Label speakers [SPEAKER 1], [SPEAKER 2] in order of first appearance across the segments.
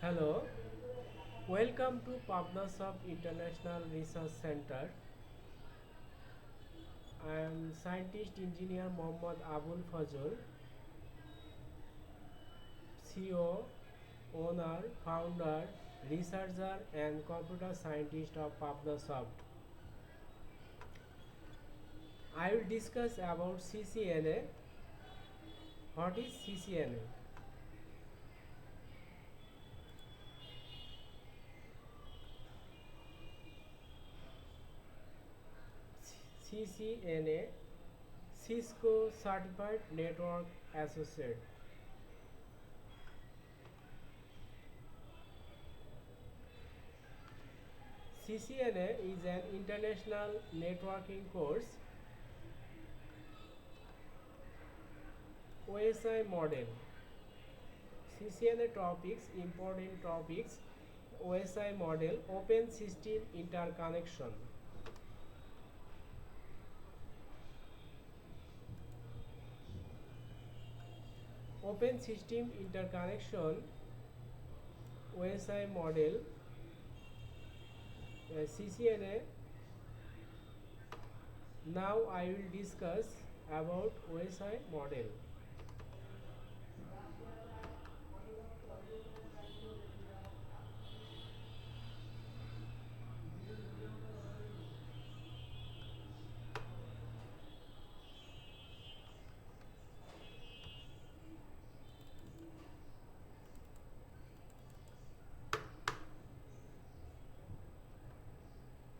[SPEAKER 1] Hello, welcome to Pabnasoft International Research Center. I am scientist engineer Mohammad Abul Fazal, CEO, owner, founder, researcher and computer scientist of Pabnasoft. I will discuss about CCNA. What is CCNA? CCNA, Cisco Certified Network Associate. CCNA is an international networking course. OSI model. CCNA topics, important topics. OSI model, open system interconnection. Open system interconnection, OSI model, CCNA. Now I will discuss about OSI model.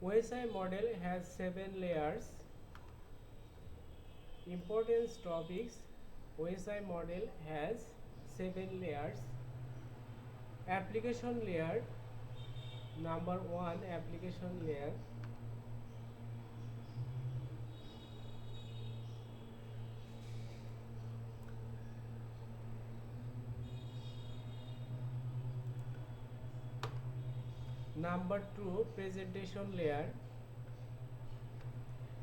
[SPEAKER 1] OSI model has 7 layers. Importance topics. OSI model has 7 layers. Application layer. Number 1, application layer. Number 2, presentation layer.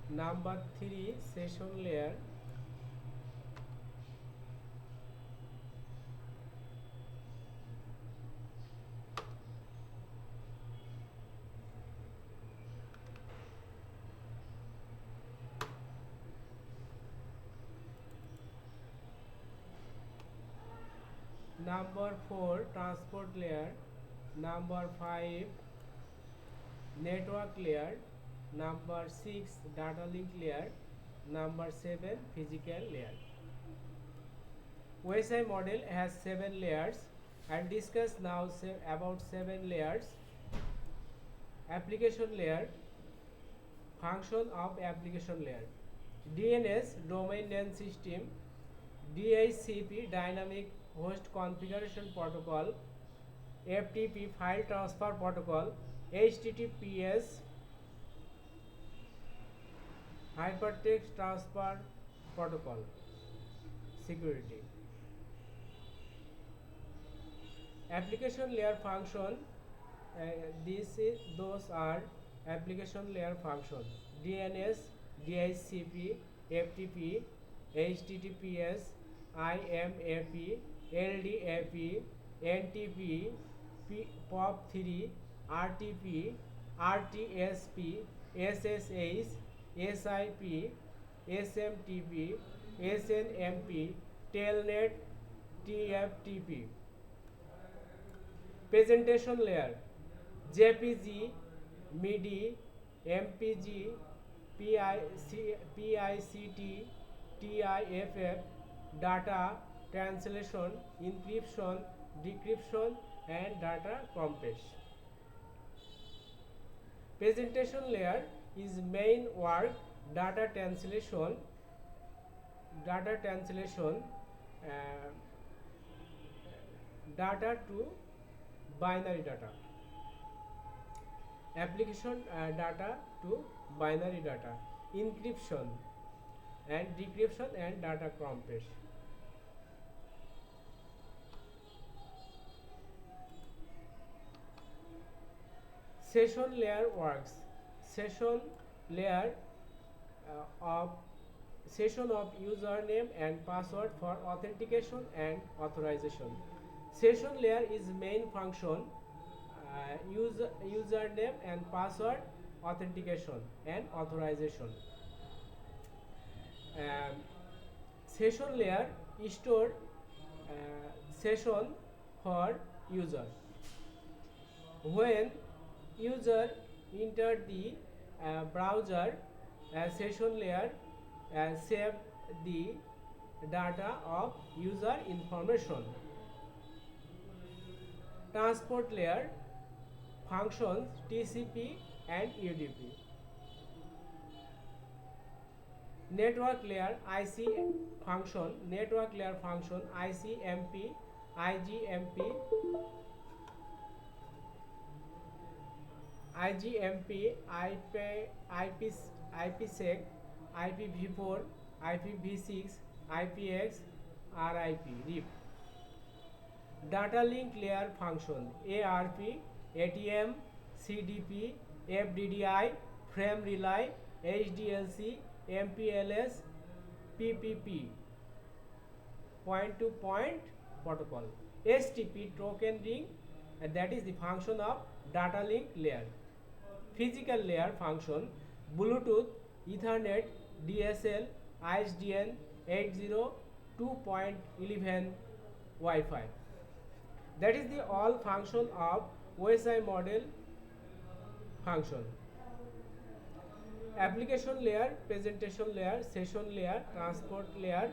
[SPEAKER 1] Number 3, session layer. Number 4, transport layer. Number 5, network layer. Number 6, data link layer. Number 7, physical layer. OSI model has 7 layers. I'll discuss now about 7 layers. Application layer. Function of application layer. DNS, domain name system. DHCP, dynamic host configuration protocol. FTP, file transfer protocol. HTTPS, hypertext transfer protocol. Security. Application layer function. Those are application layer function: DNS, DHCP, FTP, HTTPS, IMAP, LDAP, NTP, POP3, RTP, RTSP, SSH, SIP, SMTP, SNMP, Telnet, TFTP. Presentation layer: JPG, MIDI, MPG, PICT, TIFF, data translation, encryption, decryption and data compression. Presentation layer is main work: data translation, uh, data to binary data, application data to binary data, encryption and decryption and data compression. Session layer works. Session layer of session of username and password for authentication and authorization. Session layer is main function, username and password authentication and authorization. um, Session layer store session for user. When user enter the browser, session layer save the data of user information. Transport layer functions TCP and UDP. Network layer function ICMP, IGMP, IPsec, IPv4, IPv6, IPX, RIP. Data link layer function ARP, ATM, CDP, FDDI, frame relay, HDLC, MPLS, PPP, point to point protocol. STP token ring, and that is the function of data link layer. Physical layer function Bluetooth, Ethernet, DSL, ISDN, 802.11 Wi-Fi. That is the all function of OSI model function. Application layer, presentation layer, session layer, transport layer,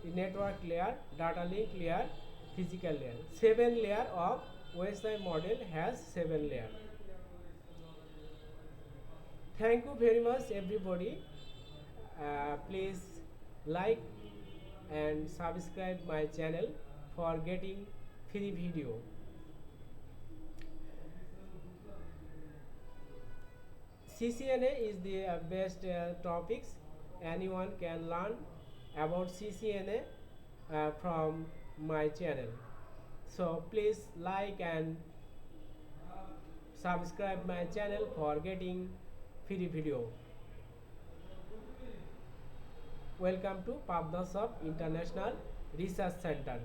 [SPEAKER 1] network layer, data link layer, physical layer. 7 layer of OSI model has 7 layer. Thank you very much everybody. Please like and subscribe my channel for getting free video. CCNA is the best topics. Anyone can learn about CCNA from my channel. So please like and subscribe my channel for getting free video. Welcome to Pabnasoft International Research Center.